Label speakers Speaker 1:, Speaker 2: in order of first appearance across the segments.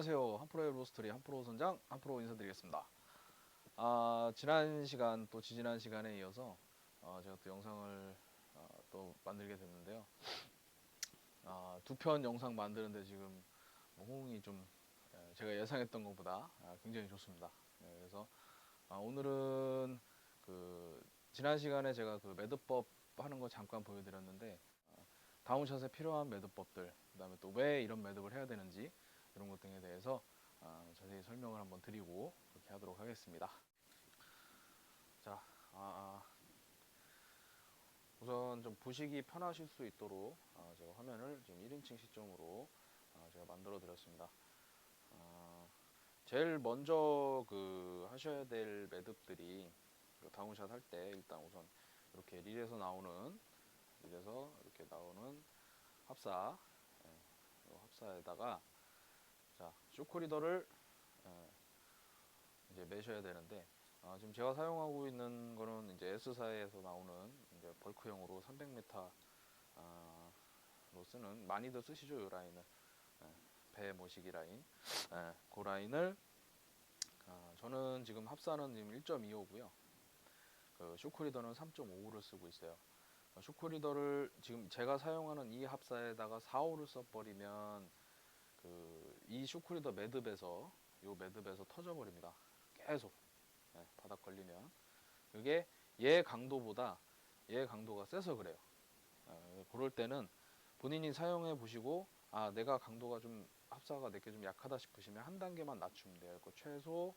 Speaker 1: 안녕하세요. 한프로의 로스트리 한프로 선장 한프로 인사드리겠습니다. 지난 시간 또 지지난 시간에 이어서 제가 또 영상을 또 만들게 됐는데요. 두 편 영상 만드는데 지금 호응이 좀 제가 예상했던 것보다 굉장히 좋습니다. 그래서 오늘은 그 지난 시간에 제가 그 매듭법 하는 거 잠깐 보여드렸는데 다운샷에 필요한 매듭법들, 그다음에 또 왜 이런 매듭을 해야 되는지 이런 것 등에 대해서 자세히 설명을 한번 드리고 그렇게 하도록 하겠습니다. 자, 우선 좀 보시기 편하실 수 있도록 제가 화면을 지금 1인칭 시점으로 제가 만들어 드렸습니다. 제일 먼저 그 하셔야 될 매듭들이 그 다운샷 할 때 일단 우선 이렇게 릴에서 이렇게 나오는 합사, 합사에다가 자 쇼크리더를 이제 매셔야 되는데 지금 제가 사용하고 있는 거는 이제 S사에서 나오는 이제 벌크형으로 300m 로 쓰는, 많이들 쓰시죠 이 라인을. 배 모시기 라인, 그 라인을 저는 지금 합사는 지금 1.25고요. 그 쇼크리더는 3.5를 쓰고 있어요. 쇼크리더를 지금 제가 사용하는 이 합사에다가 4호를 써버리면 이 쇼크리더 매듭에서 터져버립니다. 계속 바닥 걸리면 그게 얘 강도가 세서 그래요. 그럴 때는 본인이 사용해 보시고 내가 강도가 좀 합사가 내게 좀 약하다 싶으시면 한 단계만 낮추면 돼요. 최소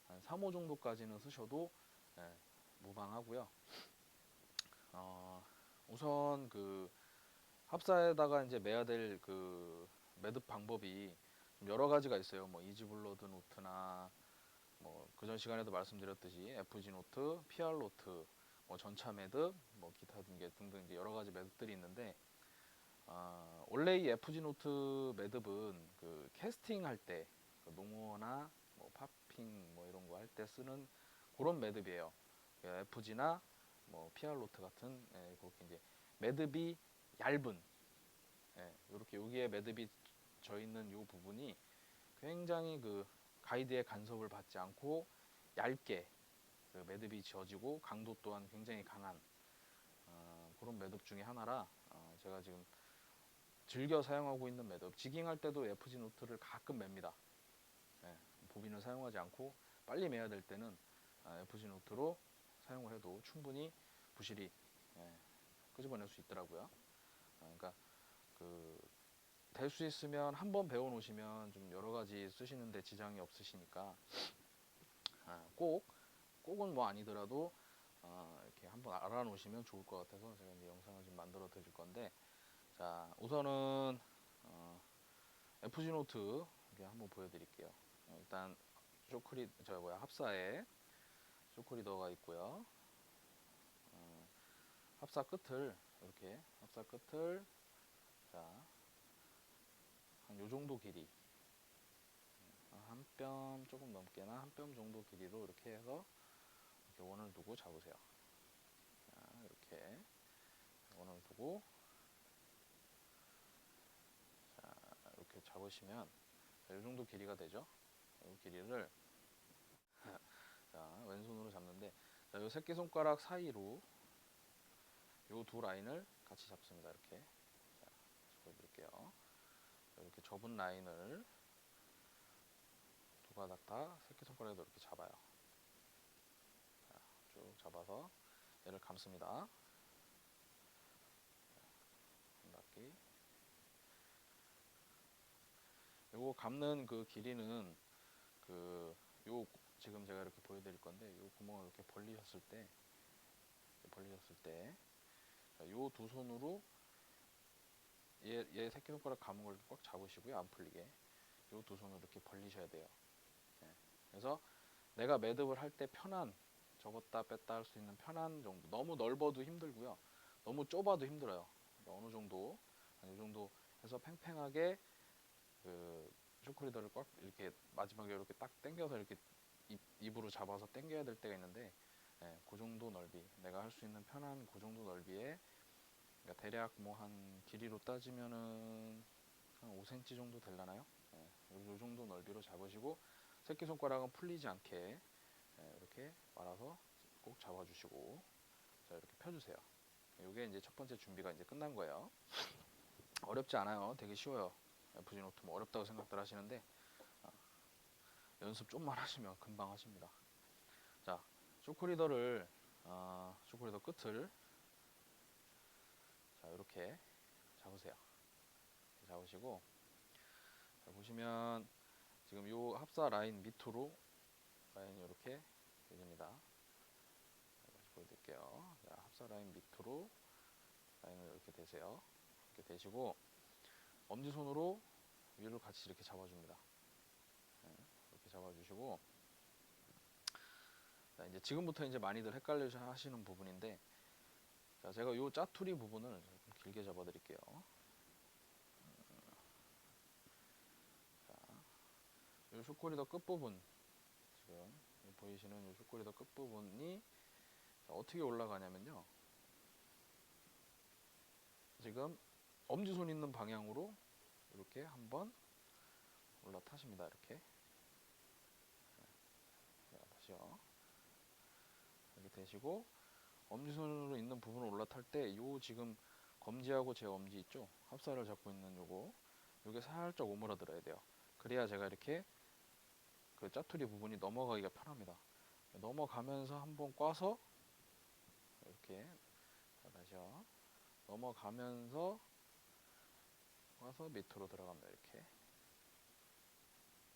Speaker 1: 한 3호 정도까지는 쓰셔도 무방하고요. 우선 그 합사에다가 이제 매야 될 그 매듭 방법이 여러 가지가 있어요. 뭐 이지블러드 노트나 뭐 그전 시간에도 말씀드렸듯이 FG 노트, PR 노트, 뭐 전차 매듭, 뭐 기타 등등 이제 여러 가지 매듭들이 있는데 원래 이 FG 노트 매듭은 그 캐스팅 할 때, 그 농어나 뭐 파핑 뭐 이런 거 할 때 쓰는 그런 매듭이에요. FG나 뭐 PR 노트 같은 그렇게 이제 매듭이 얇은, 이렇게 여기에 매듭이 져 있는 이 부분이 굉장히 그 가이드의 간섭을 받지 않고 얇게 그 매듭이 지어지고 강도 또한 굉장히 강한 그런 매듭 중에 하나라 제가 지금 즐겨 사용하고 있는 매듭. 지깅할 때도 FG 노트를 가끔 맵니다. 보빈을 사용하지 않고 빨리 매야 될 때는 FG 노트로 사용을 해도 충분히 부실이 끄집어낼 수 있더라고요. 그러니까 될 수 있으면 한번 배워 놓으시면 좀 여러 가지 쓰시는데 지장이 없으시니까 꼭은 뭐 아니더라도 이렇게 한번 알아 놓으시면 좋을 것 같아서 제가 이제 영상을 좀 만들어 드릴 건데, 자 우선은 FG 노트 이렇게 한번 보여드릴게요. 일단 합사에 쇼크리더가 있고요. 합사 끝을 자 한 요 정도 길이, 한 뼘 조금 넘게나 한 뼘 정도 길이로 이렇게 해서 이렇게 원을 두고 잡으세요. 자, 이렇게 원을 두고 자, 이렇게 잡으시면 이 정도 길이가 되죠. 이 길이를 자, 왼손으로 잡는데 이 새끼손가락 사이로 이 두 라인을 같이 잡습니다. 이렇게. 자, 보여드릴게요. 이렇게 접은 라인을 두 가닥 다 새끼손가락에도 이렇게 잡아요. 자, 쭉 잡아서 얘를 감습니다. 감닫기. 요거 감는 그 길이는 지금 제가 이렇게 보여드릴 건데 요 구멍을 이렇게 벌리셨을 때 요 두 손으로 얘 새끼손가락 감은 걸 꽉 잡으시고요. 안 풀리게 요 두 손으로 이렇게 벌리셔야 돼요. 그래서 내가 매듭을 할 때 편한, 접었다 뺐다 할 수 있는 편한 정도. 너무 넓어도 힘들고요. 너무 좁아도 힘들어요. 그러니까 어느 정도, 이 정도 해서 팽팽하게 그 쇼크리더를 꽉 이렇게 마지막에 이렇게 딱 당겨서 이렇게 입으로 잡아서 당겨야 될 때가 있는데, 그 정도 넓이, 내가 할 수 있는 편한 그 정도 넓이에, 그러니까 대략 뭐 한 길이로 따지면은 한 5cm 정도 될라나요? 요 정도 넓이로 잡으시고 새끼손가락은 풀리지 않게 이렇게 말아서 꼭 잡아주시고, 자 이렇게 펴주세요. 이게 이제 첫 번째 준비가 이제 끝난 거예요. 어렵지 않아요. 되게 쉬워요. FG 노트 뭐 어렵다고 생각들 하시는데 연습 좀만 하시면 금방 하십니다. 자, 쇼크리더를 쇼크리더 끝을 자 이렇게 잡으세요. 잡으시고, 자, 보시면 지금 요 합사 라인 밑으로 라인이 이렇게 되집니다. 다시 보여드릴게요. 자, 합사 라인 밑으로 라인을 이렇게 대세요. 이렇게 대시고 엄지손으로 위를 같이 이렇게 잡아줍니다. 이렇게 잡아주시고, 자, 이제 지금부터 이제 많이들 헷갈려 하시는 부분인데, 자, 제가 요 짜투리 부분을 좀 길게 잡아드릴게요. 자, 요 쇼코리더 끝부분, 지금 보이시는 요 쇼코리더 끝부분이 어떻게 올라가냐면요. 지금 엄지손 있는 방향으로 이렇게 한번 올라타십니다. 이렇게. 자, 다시요. 이렇게 되시고, 엄지손으로 있는 부분을 올라탈 때 요 지금 검지하고 제 엄지 있죠? 합사를 잡고 있는 요게 살짝 오므라들어야 돼요. 그래야 제가 이렇게 그 짜투리 부분이 넘어가기가 편합니다. 넘어가면서 한번 꽈서 이렇게, 자, 다시요. 넘어가면서 꽈서 밑으로 들어갑니다. 이렇게.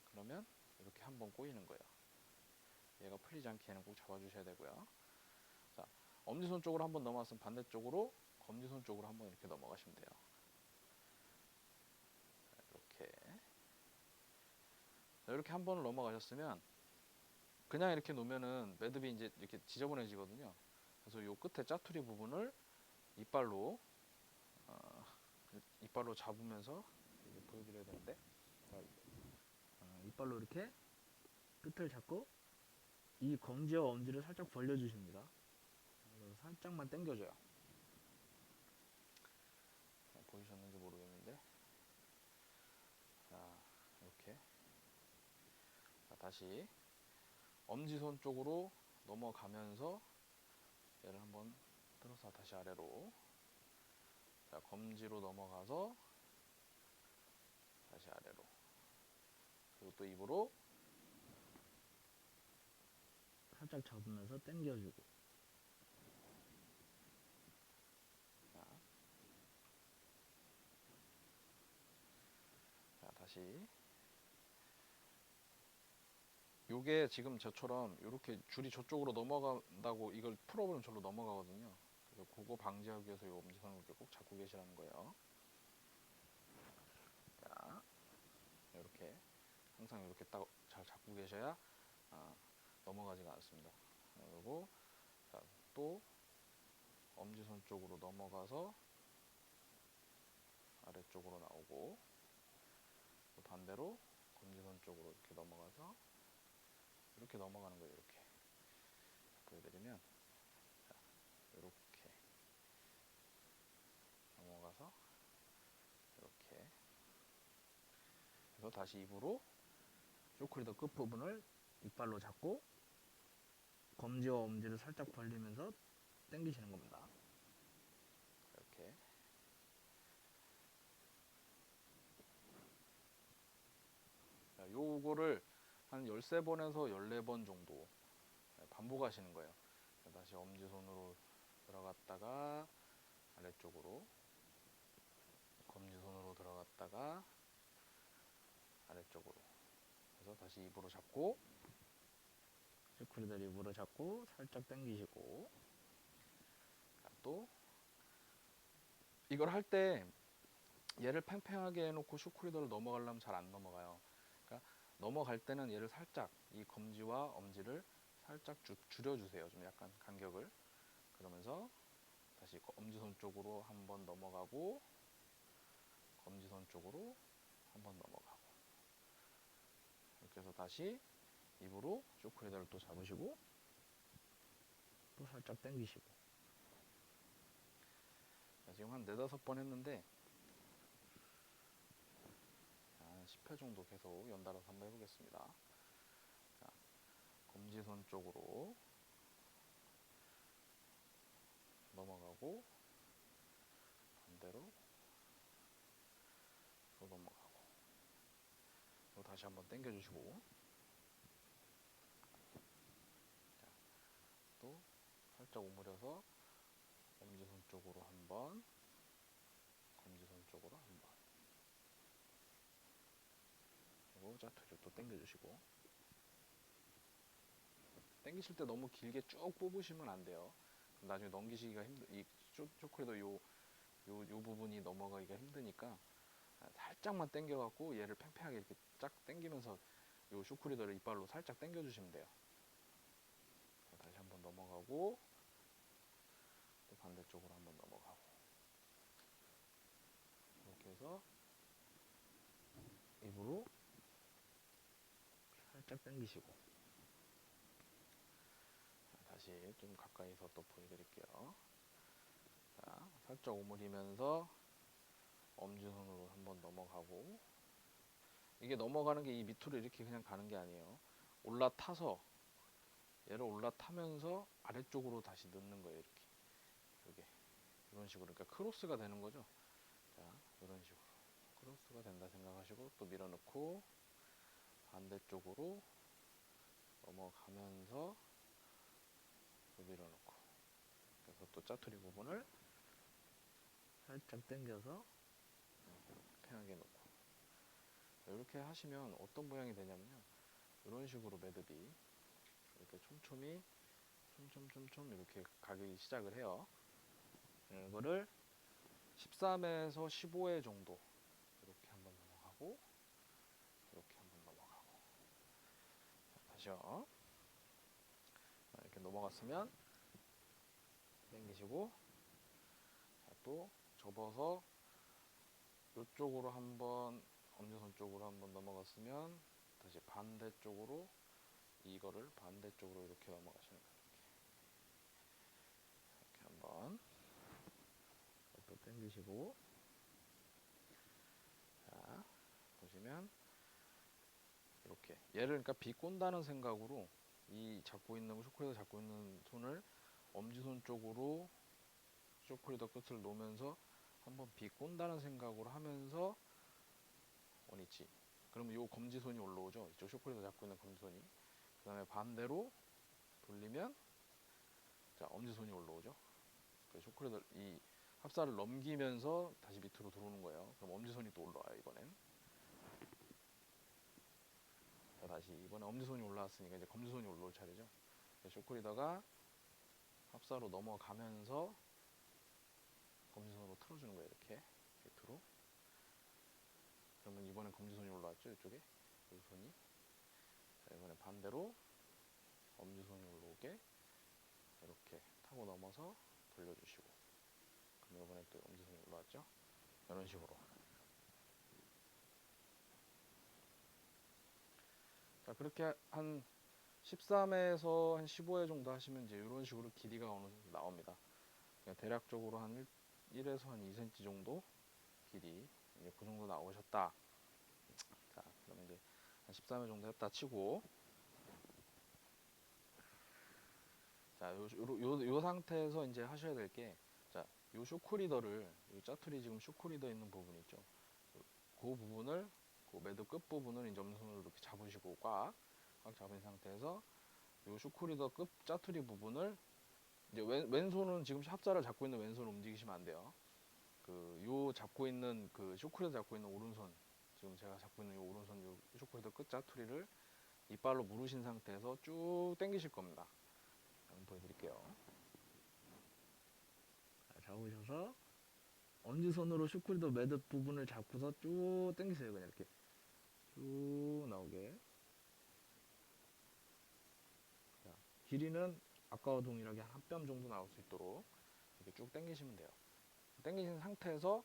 Speaker 1: 그러면 이렇게 한번 꼬이는 거예요. 얘가 풀리지 않게는 꼭 잡아주셔야 되고요. 자, 엄지손 쪽으로 한번 넘어왔으면 반대쪽으로 검지손 쪽으로 한번 이렇게 넘어가시면 돼요. 자, 이렇게. 자, 이렇게 한 번을 넘어가셨으면 그냥 이렇게 놓으면은 매듭이 이제 이렇게 지저분해지거든요. 그래서 요 끝에 짜투리 부분을 이빨로 이빨로 잡으면서 이게 보여드려야 되는데, 자, 이빨로 이렇게 끝을 잡고 이 검지와 엄지를 살짝 벌려주십니다. 그래서 살짝만 당겨줘요. 보이셨는지 모르겠는데, 자 이렇게. 자, 다시 엄지손 쪽으로 넘어가면서 얘를 한번 들어서 다시 아래로, 자 검지로 넘어가서 다시 아래로, 그리고 또 입으로 살짝 잡으면서 당겨주고, 자, 자 다시. 요게 지금 저처럼 이렇게 줄이 저쪽으로 넘어간다고 이걸 풀어보면 절로 넘어가거든요. 그래서 그거 방지하기 위해서 요 엄지손을 이렇게 꼭 잡고 계시라는 거예요. 자, 이렇게 항상 이렇게 딱 잘 잡고 계셔야 넘어가지가 않습니다. 그리고 자, 또 엄지손 쪽으로 넘어가서 아래쪽으로 나오고, 또 반대로 검지손 쪽으로 이렇게 넘어가서 이렇게 넘어가는 거예요. 이렇게 보여드리면, 자, 이렇게 넘어가서 이렇게 해서 다시 입으로 쇼크리더 끝부분을 이빨로 잡고 검지와 엄지를 살짝 벌리면서 당기시는 겁니다. 이렇게. 자, 요거를 한 13번에서 14번 정도 반복하시는 거예요. 다시 엄지손으로 들어갔다가 아래쪽으로, 검지손으로 들어갔다가 아래쪽으로 해서 다시 입으로 잡고, 쇼크리더를 입으로 잡고 살짝 당기시고, 또 이걸 할 때 얘를 팽팽하게 해놓고 쇼크리더를 넘어가려면 잘 안 넘어가요. 그러니까 넘어갈 때는 얘를 살짝 이 검지와 엄지를 살짝 줄여주세요. 좀 약간 간격을. 그러면서 다시 엄지손 쪽으로 한번 넘어가고, 검지손 쪽으로 한번 넘어가고, 이렇게 해서 다시 입으로 쇼크리더를 또 잡으시고 또 살짝 당기시고. 지금 한 4-5번 했는데 10회 정도 계속 연달아서 한번 해보겠습니다. 자, 검지손 쪽으로 넘어가고 반대로 또 넘어가고 또 다시 한번 당겨주시고 자, 또 살짝 오므려서 엄지손 쪽으로 한번 검지손 쪽으로 한번 그리고 짜투리를 또 당겨주시고 당기실 때 너무 길게 쭉 뽑으시면 안 돼요. 나중에 넘기시기가 이 쇼크리더 요 부분이 넘어가기가 힘드니까 살짝만 당겨갖고 얘를 팽팽하게 이렇게 쫙 당기면서 요 쇼크리더를 이빨로 살짝 당겨주시면 돼요. 다시 한번 넘어가고 또 반대쪽으로 한번 넘어가고 이렇게 해서 입으로 살짝 당기시고 다시 좀 가까이서 또 보여드릴게요. 자, 살짝 오므리면서 엄지손으로 한번 넘어가고 이게 넘어가는 게 이 밑으로 이렇게 그냥 가는 게 아니에요. 올라타서 얘를 올라타면서 아래쪽으로 다시 넣는 거예요. 이렇게 이런 식으로 그러니까 크로스가 되는 거죠. 자, 이런 식으로 크로스가 된다 생각하시고 또 밀어넣고 반대쪽으로 넘어가면서 또 밀어넣고 그래서 또 짜투리 부분을 살짝 당겨서 편하게 놓고 이렇게 하시면 어떤 모양이 되냐면요. 이런 식으로 매듭이 이렇게 촘촘히 촘촘 이렇게 가기 시작을 해요. 이거를 13에서 15회 정도 이렇게 한번 넘어가고 이렇게 한번 넘어가고 다시요. 이렇게 넘어갔으면 당기시고 또 접어서 이쪽으로 한번 엄지손 쪽으로 한번 넘어갔으면 다시 반대쪽으로 이거를 반대쪽으로 이렇게 넘어가시는 거예요. 이렇게 한번 또 당기시고 자 보시면 이렇게 얘를 그러니까 비꼰다는 생각으로 이 잡고 있는 쇼크리더 잡고 있는 손을 엄지손 쪽으로 쇼크리더 끝을 놓으면서 한번 비꼰다는 생각으로 하면서 원위치 그러면 요 검지손이 올라오죠. 이쪽 쇼크리더 잡고 있는 검지손이 그 다음에 반대로 돌리면 자 엄지손이 올라오죠. 그 쇼크리더 이 합사를 넘기면서 다시 밑으로 들어오는 거예요. 그럼 엄지손이 또 올라와요. 이번엔 자 다시 이번에 엄지손이 올라왔으니까 이제 검지손이 올라올 차례죠. 쇼크리더가 합사로 넘어가면서 검지손으로 틀어주는 거예요. 이렇게 밑으로 그러면 이번엔 검지손이 올라왔죠. 이쪽에 이 손이 자, 이번엔 반대로 엄지손이 올라오게 이렇게 타고 넘어서 돌려주시고 그럼 이번엔 또 엄지손이 올라왔죠. 이런 식으로 자 그렇게 한 13에서 한 15회 정도 하시면 이제 이런 식으로 길이가 어느 정도 나옵니다. 그러니까 대략적으로 한 1에서 한 2cm 정도 길이 이제 그 정도 나오셨다. 자 그러면 이제 한 13회 정도 했다 치고 자 요 상태에서 이제 하셔야 될 게 자 요 쇼크리더를 요 짜투리 지금 쇼크리더 있는 부분 있죠. 그 부분을 그 매듭 끝 부분을 이제 엄지손으로 이렇게 잡으시고 꽉 잡은 상태에서 요 쇼크리더 끝 짜투리 부분을 이제 왼손은 지금 합자를 잡고 있는 왼손을 움직이시면 안 돼요. 그 요 잡고 있는 그 쇼크리더 잡고 있는 오른손 지금 제가 잡고 있는 요 오른손 요 쇼크리더 끝 짜투리를 이빨로 무르신 상태에서 쭉 당기실 겁니다. 한번 보여드릴게요. 잡으셔서 엄지손으로 쇼크리더 매듭 부분을 잡고서 쭉 당기세요. 그냥 이렇게 쭉 나오게. 자, 길이는 아까와 동일하게 한 뼘 정도 나올 수 있도록 이렇게 쭉 당기시면 돼요. 당기신 상태에서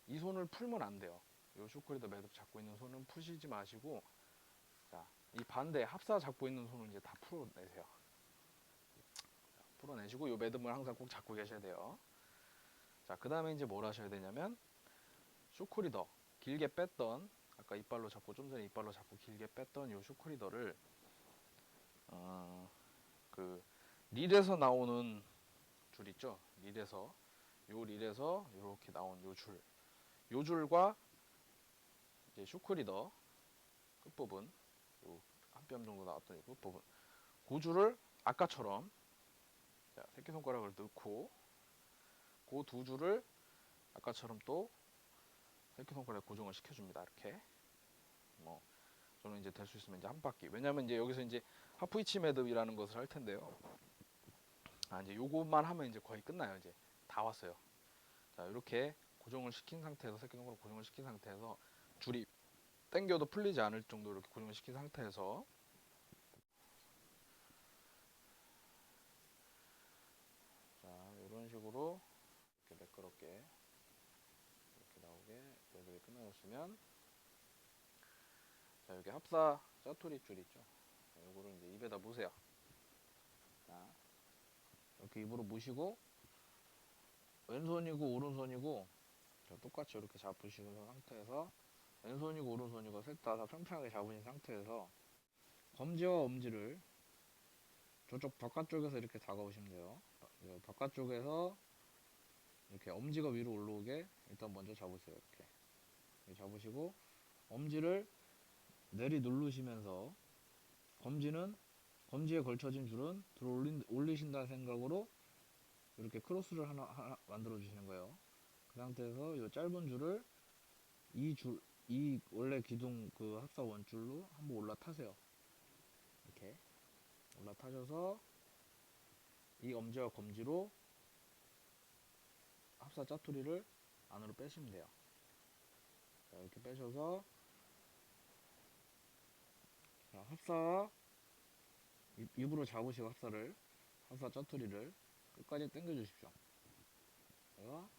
Speaker 1: 이 손을 풀면 안 돼요. 이 쇼크리더 매듭 잡고 있는 손은 푸시지 마시고 자, 이 반대 합사 잡고 있는 손을 이제 다 풀어내세요. 자, 풀어내시고 이 매듭을 항상 꼭 잡고 계셔야 돼요. 자, 그 다음에 이제 뭘 하셔야 되냐면 쇼크리더 길게 뺐던 아까 이빨로 잡고 좀 전에 이빨로 잡고 길게 뺐던 요 슈크리더를 그 릴에서 나오는 줄 있죠. 릴에서 이렇게 나온 요 줄과 이제 슈크리더 끝부분, 요 한 뼘 정도 나왔던 요 끝부분, 그 줄을 아까처럼 자, 새끼손가락을 넣고 그 두 줄을 아까처럼 또 새끼손가락에 고정을 시켜줍니다. 이렇게 뭐 저는 이제 될 수 있으면 이제 한 바퀴. 왜냐면 이제 여기서 이제 하프 이치 매듭이라는 것을 할 텐데요. 이제 요것만 하면 이제 거의 끝나요. 이제 다 왔어요. 자, 이렇게 고정을 시킨 상태에서 새끼손가락 고정을 시킨 상태에서 줄이 당겨도 풀리지 않을 정도로 이렇게 고정을 시킨 상태에서 자, 이런 식으로 이렇게 매끄럽게 이렇게 나오게 매듭이 끝나셨으면 자, 여기 합사 짜투리 줄 있죠. 자, 요거를 이제 입에다 무세요. 자, 이렇게 입으로 무시고 왼손이고 오른손이고 똑같이 이렇게 잡으시는 상태에서 왼손이고 오른손이고 셋 다 평평하게 잡으신 상태에서 검지와 엄지를 저쪽 바깥쪽에서 이렇게 다가오시면 돼요. 바깥쪽에서 이렇게 엄지가 위로 올라오게 일단 먼저 잡으세요. 이렇게 잡으시고 엄지를 내리 누르시면서 검지에 걸쳐진 줄은 들어 올리신다는 생각으로 이렇게 크로스를 하나 만들어 주시는 거예요. 그 상태에서 이 짧은 줄을 이 원래 기둥 그 합사 원줄로 한번 올라타세요. 이렇게 올라타셔서 이 엄지와 검지로 합사 짜투리를 안으로 빼시면 돼요. 자, 이렇게 빼셔서 자, 합사 입으로 잡으시고 합사 짜투리를 끝까지 당겨 주십시오. 그래서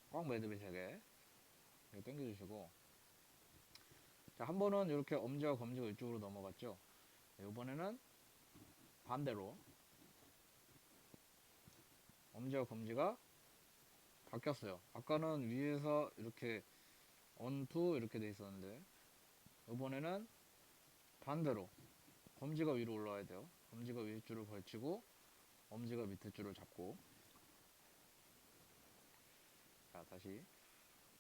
Speaker 1: 꽉 매듭이 되게 당겨 주시고 자, 한 번은 이렇게 엄지와 검지가 이쪽으로 넘어갔죠. 이번에는 반대로 엄지와 검지가 바뀌었어요. 아까는 위에서 이렇게 onto 이렇게 돼 있었는데 이번에는 반대로 검지가 위로 올라와야 돼요. 검지가 위에 줄을 걸치고 엄지가 밑에 줄을 잡고 자, 다시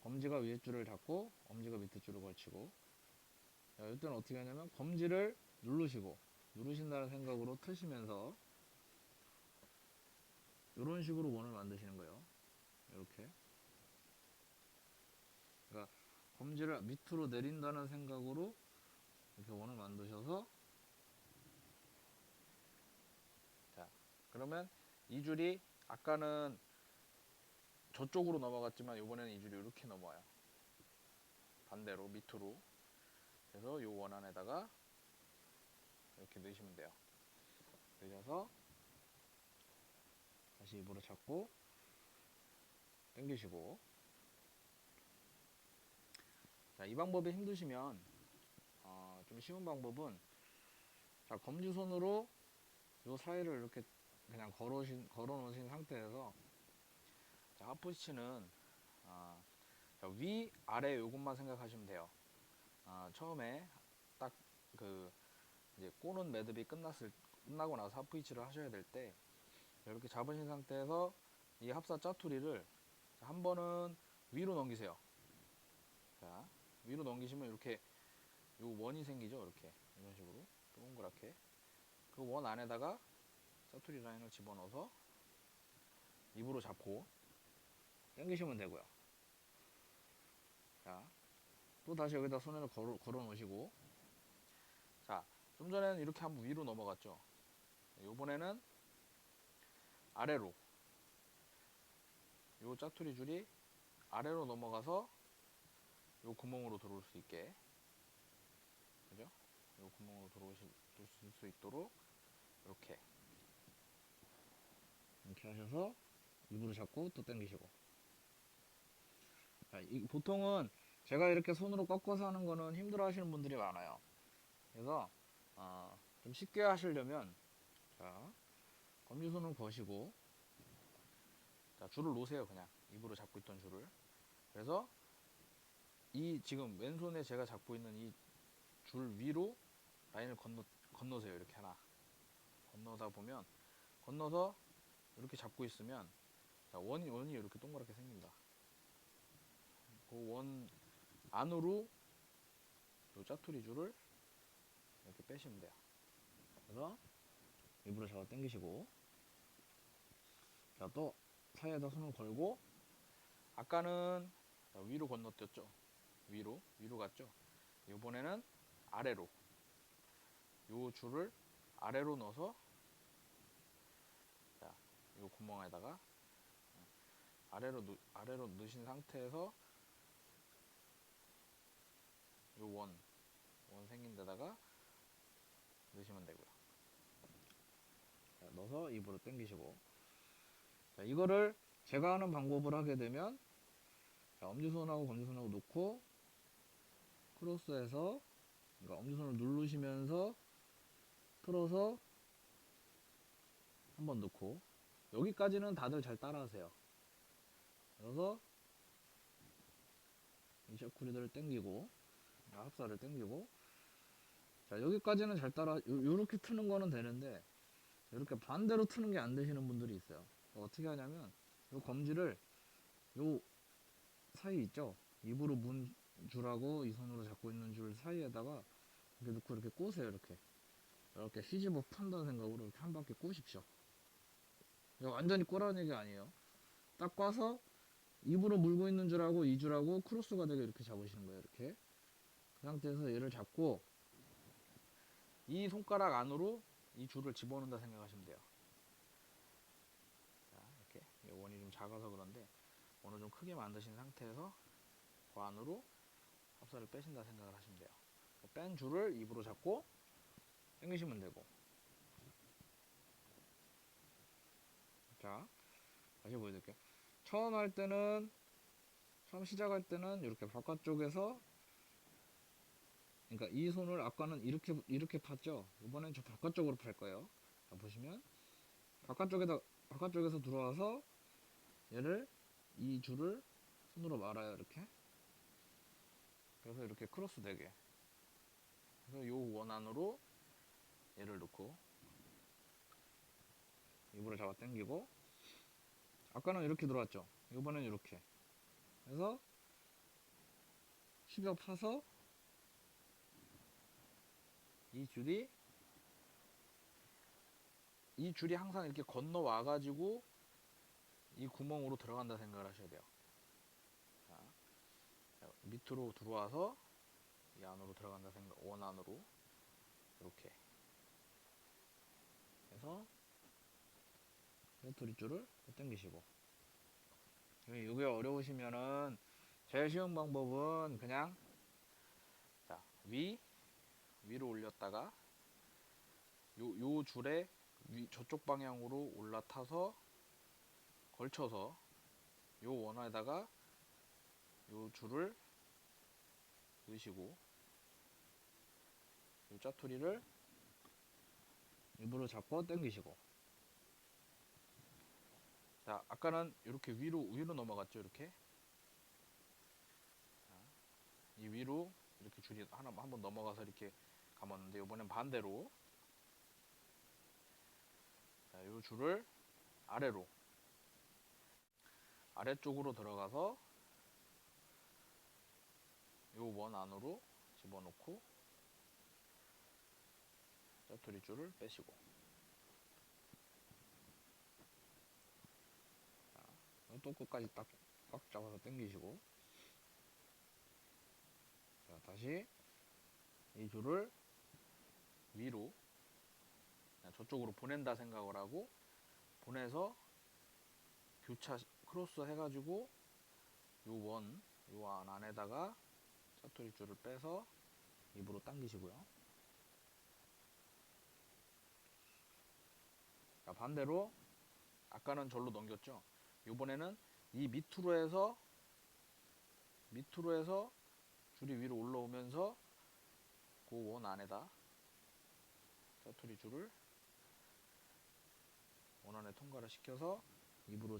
Speaker 1: 검지가 위에 줄을 잡고 엄지가 밑에 줄을 걸치고 자, 이때는 어떻게 하냐면 검지를 누르신다는 생각으로 트시면서 이런 식으로 원을 만드시는 거예요. 이렇게 그러니까 검지를 밑으로 내린다는 생각으로 이렇게 원을 만드셔서 자, 그러면 이 줄이 아까는 저쪽으로 넘어갔지만 이번에는 이 줄이 이렇게 넘어와요. 반대로 밑으로. 그래서 이 원 안에다가 이렇게 넣으시면 돼요. 넣으셔서 다시 입으로 잡고 당기시고 자, 이 방법이 힘드시면 좀 쉬운 방법은 자, 검지손으로 이 사이를 이렇게 그냥 걸어 놓으신 상태에서 자, 하프시치는 위 아래 요것만 생각하시면 돼요. 처음에 딱 그 이제 꼬는 매듭이 끝나고 나서 하프히치를 하셔야 될 때 이렇게 잡으신 상태에서 이 합사 짜투리를 한 번은 위로 넘기세요. 자, 위로 넘기시면 이렇게 요 원이 생기죠. 이렇게 이런 식으로 동그랗게 그 원 안에다가 짜투리 라인을 집어넣어서 입으로 잡고 당기시면 되고요. 자, 또 다시 여기다 손을 걸어 놓으시고 자, 좀 전에는 이렇게 한번 위로 넘어갔죠. 요번에는 아래로 요 짜투리 줄이 아래로 넘어가서 요 구멍으로 들어올 수 있게 그죠? 요 구멍으로 들어올 수 있도록 이렇게 하셔서 입으로 잡고 또 당기시고 자, 보통은 제가 이렇게 손으로 꺾어서 하는 거는 힘들어 하시는 분들이 많아요. 그래서 좀 쉽게 하시려면 자, 검지손을 거시고 자, 줄을 놓으세요. 그냥 입으로 잡고 있던 줄을 그래서 이 지금 왼손에 제가 잡고 있는 이 줄 위로 라인을 건너세요. 이렇게 하나 건너다 보면, 건너서 이렇게 잡고 있으면, 자, 원이 이렇게 동그랗게 생깁니다. 그 원 안으로 요 짜투리 줄을 이렇게 빼시면 돼요. 그래서 입으로 잡아 당기시고, 자, 또 사이에다 손을 걸고, 아까는 위로 건너뛰었죠. 위로 갔죠. 이번에는 아래로, 요 줄을 아래로 넣어서, 자, 요 구멍에다가 아래로 넣으신 상태에서 요 원 생긴 데다가 넣으시면 되고요. 자, 넣어서 입으로 당기시고, 자, 이거를 제가 하는 방법을 하게 되면, 자, 엄지손하고 검지손하고 놓고 크로스해서, 그러니까 엄지손을 누르시면서 틀어서 한번 넣고, 여기까지는 다들 잘 따라하세요. 그래서 이 샤쿠리들을 당기고, 합사를 당기고, 자, 여기까지는 잘 따라, 요렇게 트는 거는 되는데, 이렇게 반대로 트는 게 안 되시는 분들이 있어요. 어떻게 하냐면, 요 검지를 요 사이 있죠? 입으로 문 줄하고 이 손으로 잡고 있는 줄 사이에다가 이렇게 넣고 이렇게 꼬세요. 이렇게 휘집어 판다는 생각으로 이렇게 한 바퀴 꼬십시오. 완전히 꼬라는 얘기 아니에요. 딱 꽈서 입으로 물고 있는 줄하고 이 줄하고 크로스가 되게 이렇게 잡으시는 거예요. 이렇게 그 상태에서 얘를 잡고 이 손가락 안으로 이 줄을 집어넣는다 생각하시면 돼요. 자, 이렇게 원이 좀 작아서 그런데 원을 좀 크게 만드신 상태에서 그 안으로 합사를 빼신다 생각을 하시면 돼요. 뺀 줄을 입으로 잡고 당기시면 되고, 자, 다시 보여드릴게요. 처음 시작할 때는 이렇게 바깥쪽에서, 그러니까 이 손을 아까는 이렇게 팠죠. 이번엔 저 바깥쪽으로 팔 거예요. 자, 보시면 바깥쪽에서 들어와서 얘를 이 줄을 손으로 말아요. 이렇게. 그래서 이렇게 크로스 되게. 그래서 요 원 안으로 얘를 넣고 입으로 잡아 당기고, 아까는 이렇게 들어왔죠. 이번엔 이렇게. 그래서 휘벼 파서 이 줄이 항상 이렇게 건너와 가지고 이 구멍으로 들어간다 생각을 하셔야 돼요. 자, 밑으로 들어와서 이 안으로 들어간다 생각, 원 안으로 이렇게 해서 배터리 줄을 당기시고, 이게 어려우시면은 제일 쉬운 방법은 그냥, 자, 위로 올렸다가 요 줄에 저쪽 방향으로 올라타서 걸쳐서 요 원에다가 요 줄을 넣으시고, 요 짜투리를 입으로 잡고 당기시고, 자, 아까는 이렇게 위로 넘어갔죠. 이렇게 이 위로 이렇게 줄이 한번 넘어가서 이렇게 감았는데, 이번엔 반대로, 자, 요 줄을 아래쪽으로 들어가서 요 원 안으로 집어넣고 짜투리 줄을 빼시고, 자, 또 끝까지 딱 잡아서 당기시고, 자, 다시 이 줄을 위로 저쪽으로 보낸다 생각을 하고 보내서 교차 크로스 해가지고 요 안에다가 짜투리 줄을 빼서 입으로 당기시고요. 자, 반대로 아까는 절로 넘겼죠. 요번에는 이 밑으로 해서 줄이 위로 올라오면서 그 원 안에다 짜투리 줄을 원 안에 통과를 시켜서 입으로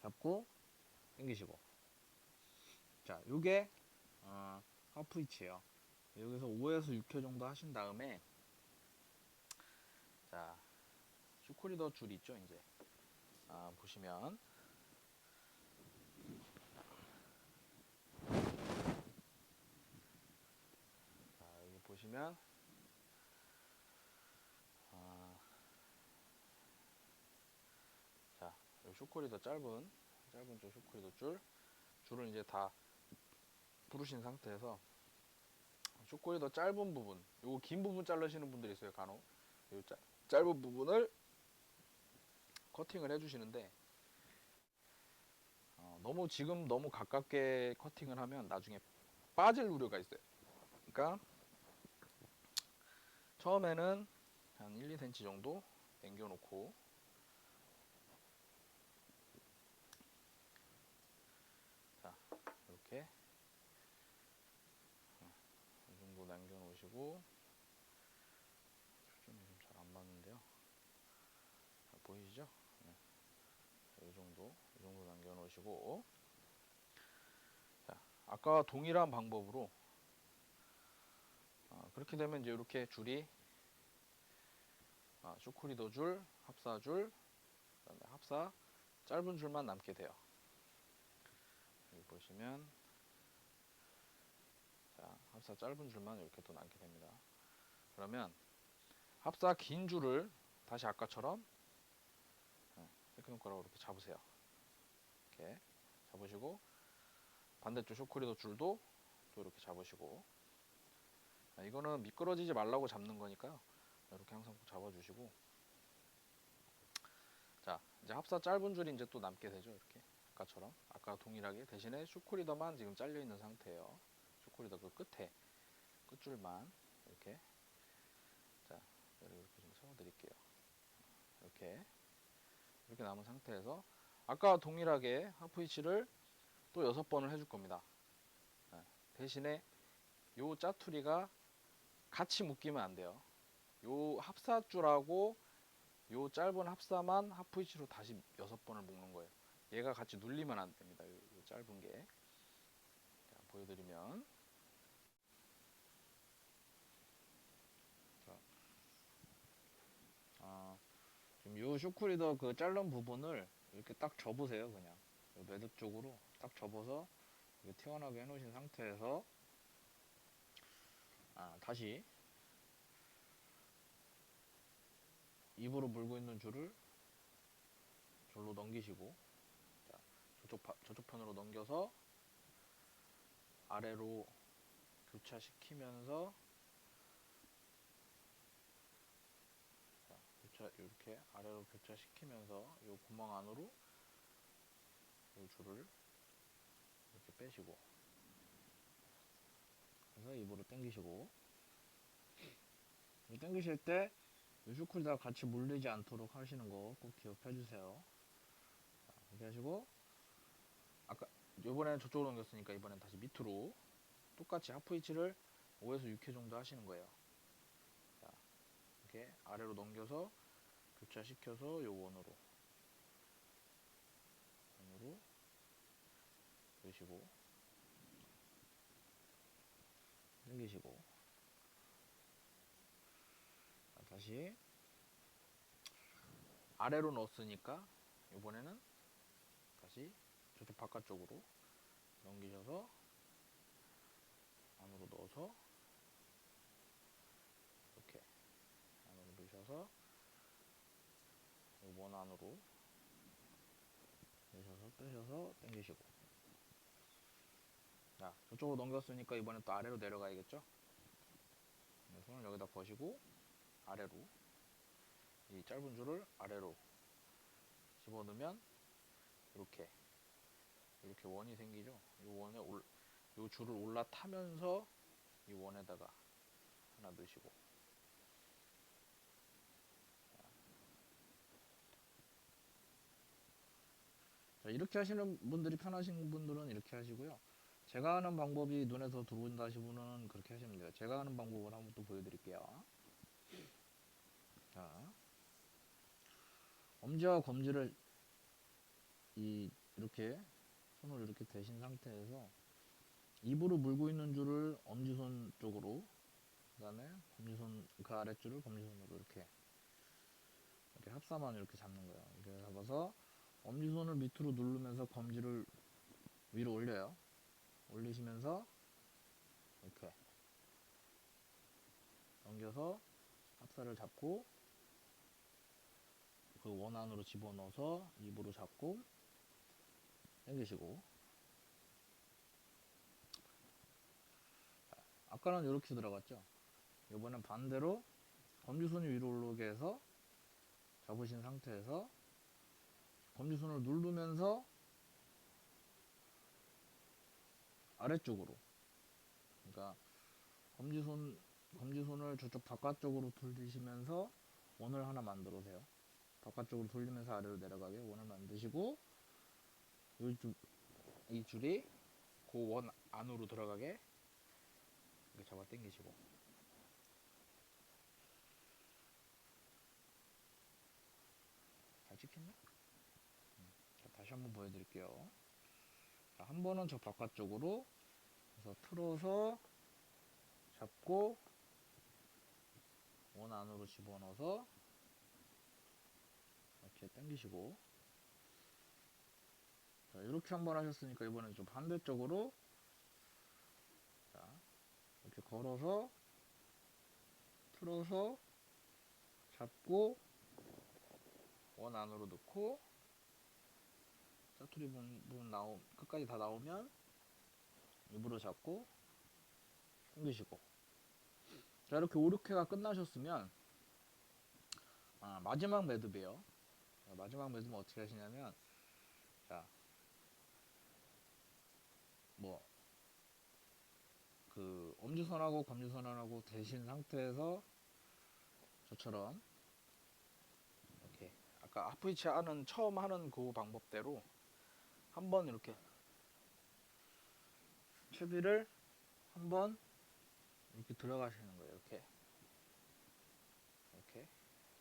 Speaker 1: 잡고 당기시고, 자, 요게 하프 위치예요. 여기서 5에서 6회 정도 하신 다음에 자, 슈코리더 줄 있죠, 이제. 보시면 자, 여기 보시면 자, 요 슈코리더 짧은 쪽 슈코리더 줄을 이제 다 부르신 상태에서 슈코리더 짧은 부분, 요거 긴 부분 자르시는 분들이 있어요, 간혹. 요 짧은 부분을 커팅을 해주시는데 지금 너무 가깝게 커팅을 하면 나중에 빠질 우려가 있어요. 그러니까 처음에는 한 1, 2cm 정도 남겨놓고 자, 이렇게 이 정도 남겨놓으시고 초점이 좀 잘 안 맞는데요. 자, 보이시죠? 네. 이 정도 남겨놓으시고 자, 아까 동일한 방법으로 그렇게 되면 이제 이렇게 줄이 슈코리더 줄, 합사 줄, 그다음에 합사 짧은 줄만 남게 돼요. 여기 보시면 자, 합사 짧은 줄만 이렇게 또 남게 됩니다. 그러면 합사 긴 줄을 다시 아까처럼 테크노 거라고 이렇게 잡으세요. 이렇게 잡으시고 반대쪽 슈코리더 줄도 또 이렇게 잡으시고 이거는 미끄러지지 말라고 잡는 거니까요. 이렇게 항상 꼭 잡아주시고 자, 이제 합사 짧은 줄이 이제 또 남게 되죠. 이렇게 아까처럼 아까 동일하게 대신에 슈코리더만 지금 잘려 있는 상태예요. 슈코리더 그 끝줄만 이렇게 자, 이렇게 좀 세워드릴게요. 이렇게 남은 상태에서 아까 동일하게 하프 위치를 또 6번을 해줄 겁니다. 대신에 요 짜투리가 같이 묶이면 안 돼요. 요 합사줄하고 요 짧은 합사만 하프 위치로 다시 6번을 묶는 거예요. 얘가 같이 눌리면 안 됩니다. 요 짧은 게. 자, 보여드리면 자, 지금 요 슈크리더 그 자른 부분을 이렇게 딱 접으세요. 그냥 요 매듭 쪽으로 딱 접어서 이렇게 튀어나오게 해놓으신 상태에서 다시 입으로 물고 있는 줄을 절로 넘기시고 자, 저쪽 편으로 넘겨서 아래로 교차시키면서 이렇게 아래로 교차시키면서 이 구멍 안으로 이 줄을 이렇게 빼시고 그래서 입으로 당기시고 당기실 때 슈크리더가 같이 물리지 않도록 하시는 거 꼭 기억해 주세요. 이렇게 하시고 아까 이번에는 저쪽으로 넘겼으니까 이번엔 다시 밑으로 똑같이 하프 위치를 5에서 6회 정도 하시는 거예요. 자, 이렇게 아래로 넘겨서 교차시켜서 요 원으로 넣으시고 당기시고 다시 아래로 넣었으니까 이번에는 다시 저쪽 바깥쪽으로 넘기셔서 안으로 넣어서 이렇게 안으로 넣으셔서 원 안으로 넣으셔서 빼셔서 당기시고 자, 저쪽으로 넘겼으니까 이번엔 또 아래로 내려가야겠죠? 손을 여기다 거시고 아래로 이 짧은 줄을 아래로 집어넣으면 이렇게 원이 생기죠. 요 줄을 올라타면서 이 원에다가 하나 넣으시고 자, 이렇게 하시는 분들이 편하신 분들은 이렇게 하시고요. 제가 하는 방법이 눈에 더 들어온다 하시는 분은 그렇게 하시면 돼요. 제가 하는 방법을 한번 또 보여드릴게요. 자, 엄지와 검지를 이렇게 손을 이렇게 대신 상태에서 입으로 물고 있는 줄을 엄지손 쪽으로, 그 다음에 검지손 그 아랫줄을 검지손으로 이렇게 합사만 이렇게 잡는 거예요. 이렇게 잡아서 엄지손을 밑으로 누르면서 검지를 위로 올려요. 올리시면서 이렇게 넘겨서 합사를 잡고 그 원 안으로 집어넣어서 입으로 잡고 당기시고, 아까는 이렇게 들어갔죠. 이번엔 반대로 검지손이 위로 올라오게 해서 잡으신 상태에서 검지손을 누르면서 아래쪽으로, 그러니까 검지손을 저쪽 바깥쪽으로 돌리시면서 원을 하나 만들어세요. 바깥쪽으로 돌리면서 아래로 내려가게 원을 만드시고, 이 줄이 그 원 안으로 들어가게 이렇게 잡아 당기시고, 잘 찍혔나? 자, 다시 한번 보여드릴게요. 자, 한 번은 저 바깥쪽으로 그래서 틀어서 잡고 원 안으로 집어넣어서 이렇게 당기시고, 자, 이렇게 한번 하셨으니까 이번엔 좀 반대쪽으로, 자, 이렇게 걸어서 틀어서 잡고 원 안으로 넣고 짜투리 부분 끝까지 다 나오면 입으로 잡고 당기시고. 자, 이렇게 5, 6회가 끝나셨으면 마지막 매듭이에요. 마지막 매듭은 어떻게 하시냐면, 자, 뭐 그 엄지선하고 검지선하고 대신 상태에서 저처럼 이렇게 아까 하프위치 하는 처음 하는 그 방법대로 한번 이렇게 채비를 한번 이렇게 들어가시는 거예요. 이렇게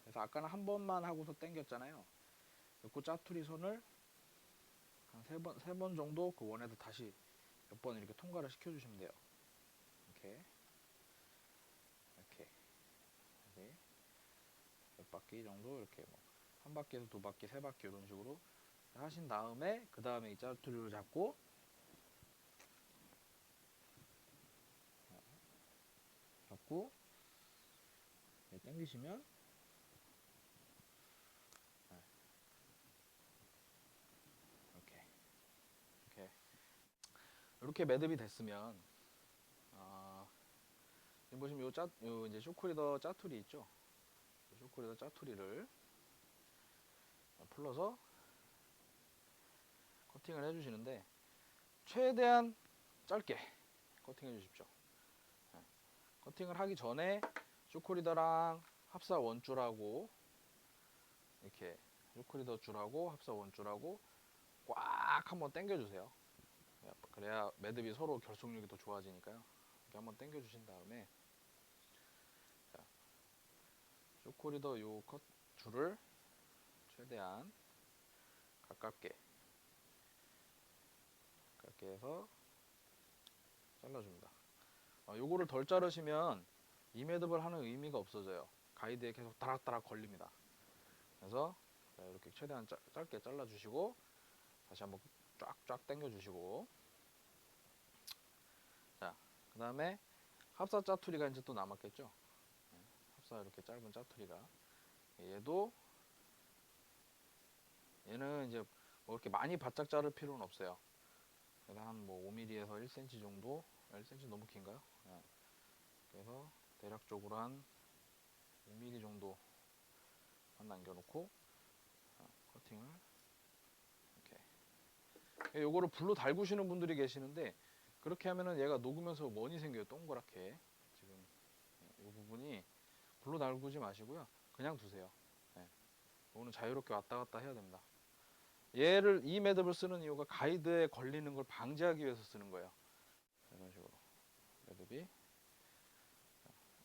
Speaker 1: 그래서 아까는 한 번만 하고서 당겼잖아요. 그 짜투리 선을 한 세 번 정도 그 원에도 다시 몇 번 이렇게 통과를 시켜주시면 돼요. 이렇게 몇 바퀴 정도 이렇게 뭐 한 바퀴에서 두 바퀴, 세 바퀴 이런 식으로 하신 다음에 그 다음에 이 짜투리를 잡고 당기시면 이렇게 매듭이 됐으면, 지금 보시면 요 이제 쇼크리더 짜투리 있죠? 쇼크리더 짜투리를 풀러서 커팅을 해주시는데 최대한 짧게 커팅해 주십시오. 커팅을 하기 전에 쇼크리더랑 합사 원줄하고 이렇게 쇼크리더 줄하고 합사 원줄하고 꽉 한번 당겨주세요. 그래야 매듭이 서로 결속력이 더 좋아지니까요. 이렇게 한번 당겨주신 다음에, 자, 쇼크리더 요 줄을 최대한 가깝게 해서 잘라줍니다. 요거를 덜 자르시면 이 매듭을 하는 의미가 없어져요. 가이드에 계속 다락다락 걸립니다. 그래서 이렇게 최대한 짧게 잘라주시고 다시 한번 쫙쫙 당겨주시고, 자, 그 다음에 합사 짜투리가 이제 또 남았겠죠. 합사 이렇게 짧은 짜투리가, 얘는 이제 뭐 이렇게 많이 바짝 자를 필요는 없어요. 그래서 한 뭐 5mm에서 1cm 정도, 1cm 너무 긴가요? 그래서 대략적으로 한 5mm 정도만 남겨놓고 커팅을 이렇게. 요거를 불로 달구시는 분들이 계시는데 그렇게 하면은 얘가 녹으면서 원이 생겨요. 동그랗게. 지금 이 부분이 불로 달구지 마시고요. 그냥 두세요. 이거는 자유롭게 왔다 갔다 해야 됩니다. 이 매듭을 쓰는 이유가 가이드에 걸리는 걸 방지하기 위해서 쓰는 거예요. 이런 식으로 매듭이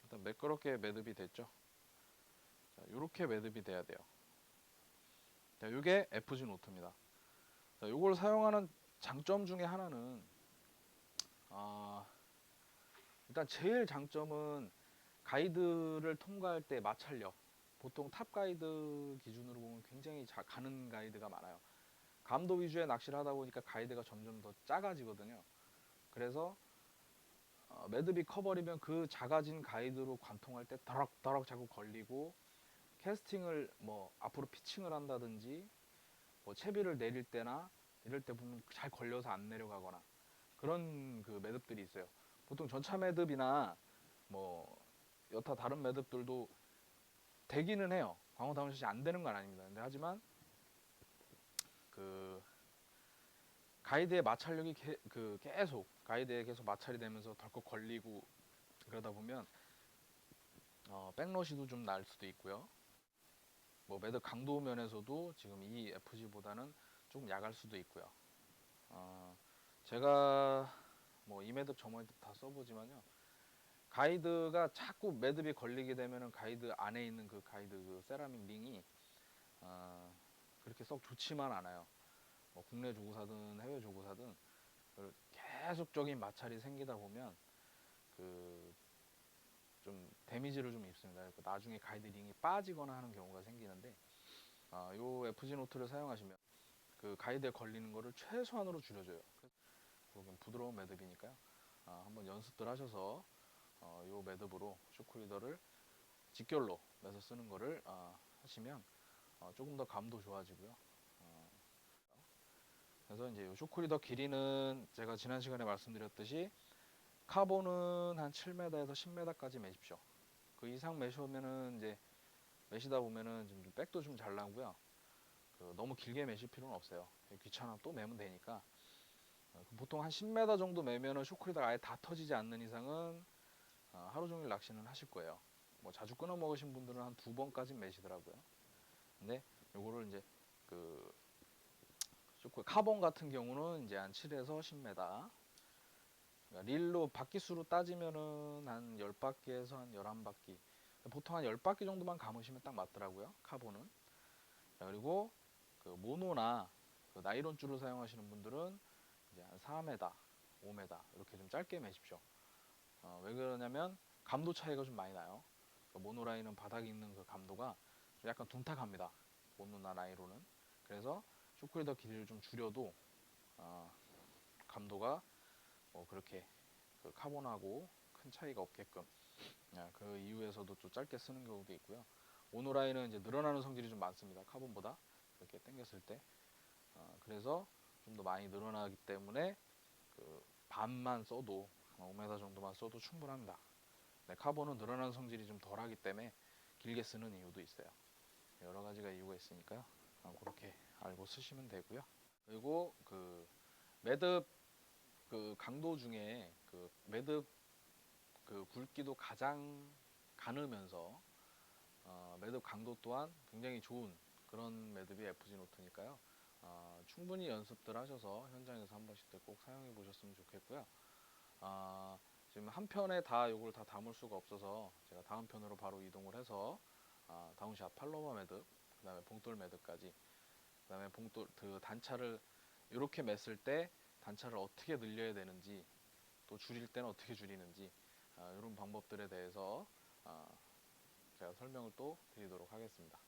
Speaker 1: 일단 매끄럽게 매듭이 됐죠. 자, 이렇게 매듭이 돼야 돼요. 자, 이게 FG 노트입니다. 자, 이걸 사용하는 장점 중에 하나는 아, 일단 제일 장점은 가이드를 통과할 때 마찰력. 보통 탑 가이드 기준으로 보면 굉장히 가는 가이드가 많아요. 감도 위주의 낚시를 하다 보니까 가이드가 점점 더 작아지거든요. 그래서 매듭이 커버리면 그 작아진 가이드로 관통할 때 더럭더럭 자꾸 걸리고, 캐스팅을 뭐 앞으로 피칭을 한다든지 뭐 채비를 내릴 때나 이럴 때 보면 잘 걸려서 안 내려가거나 그런 그 매듭들이 있어요. 보통 전차 매듭이나 뭐 여타 다른 매듭들도 되기는 해요. 광어 다운샷이 안 되는 건 아닙니다. 근데 하지만 그 가이드의 마찰력이 계속 가이드에 계속 마찰이 되면서 덜컥 걸리고 그러다 보면 백러시도 좀 날 수도 있고요. 뭐 매듭 강도 면에서도 지금 이 FG보다는 조금 약할 수도 있고요. 제가 뭐 이 매듭 저 매듭 다 써보지만요. 가이드가 자꾸 매듭이 걸리게 되면은 가이드 안에 있는 그 가이드 그 세라믹 링이 그렇게 썩 좋지만 않아요. 뭐 국내 조구사든 해외 조구사든 계속적인 마찰이 생기다 보면 그 좀 데미지를 좀 입습니다. 나중에 가이드 링이 빠지거나 하는 경우가 생기는데, 요 FG 노트를 사용하시면 그 가이드에 걸리는 거를 최소한으로 줄여줘요. 그리고 부드러운 매듭이니까요. 한번 연습들 하셔서 요 매듭으로 쇼크리더를 직결로 매서 쓰는 거를 하시면 조금 더 감도 좋아지고요. 그래서 이제 요 쇼크리더 길이는 제가 지난 시간에 말씀드렸듯이 카본은 한 7m에서 10m까지 매십시오. 그 이상 매시면은 이제 매시다 보면은 좀 백도 좀 잘 나고요. 너무 길게 매실 필요는 없어요. 귀찮아 또 매면 되니까. 보통 한 10m 정도 매면은 쇼크리더가 아예 다 터지지 않는 이상은 하루 종일 낚시는 하실 거예요. 뭐 자주 끊어 먹으신 분들은 한 2번까지 매시더라고요. 근데 요거를 이제 그 쇼크 카본 같은 경우는 이제 한 7에서 10m. 그러니까 릴로 바퀴 수로 따지면은 한 10바퀴에서 한 11바퀴. 보통 한 10바퀴 정도만 감으시면 딱 맞더라고요. 카본은. 그리고 그 모노나 그 나이론 줄을 사용하시는 분들은 이제 한 4m, 5m 이렇게 좀 짧게 매십시오. 왜 그러냐면 감도 차이가 좀 많이 나요. 그 모노라인은 바닥에 있는 그 감도가 좀 약간 둔탁합니다. 모노나 나이론은. 그래서 쇼크리더 길이를 좀 줄여도 감도가 뭐 그렇게 그 카본하고 큰 차이가 없게끔 그 이유에서도 좀 짧게 쓰는 경우도 있고요. 모노라인은 이제 늘어나는 성질이 좀 많습니다. 카본보다 이렇게 당겼을 때. 그래서 좀 더 많이 늘어나기 때문에 그 반만 써도 5m 정도만 써도 충분합니다. 네, 카본은 늘어나는 성질이 좀 덜하기 때문에 길게 쓰는 이유도 있어요. 여러 가지가 이유가 있으니까요. 그렇게 알고 쓰시면 되고요. 그리고 그 매듭 그 강도 중에 그 매듭 그 굵기도 가장 가늘면서 매듭 강도 또한 굉장히 좋은 그런 매듭이 FG 노트니까요. 충분히 연습들 하셔서 현장에서 한 번씩들 꼭 사용해 보셨으면 좋겠고요. 지금 한 편에 다 이걸 다 담을 수가 없어서 제가 다음 편으로 바로 이동을 해서 다운샷 팔로버 매듭, 그 다음에 봉돌 매듭까지, 그 다음에 봉돌 그 단차를 이렇게 맸을 때 단차를 어떻게 늘려야 되는지, 또 줄일 때는 어떻게 줄이는지 이런 방법들에 대해서 제가 설명을 또 드리도록 하겠습니다.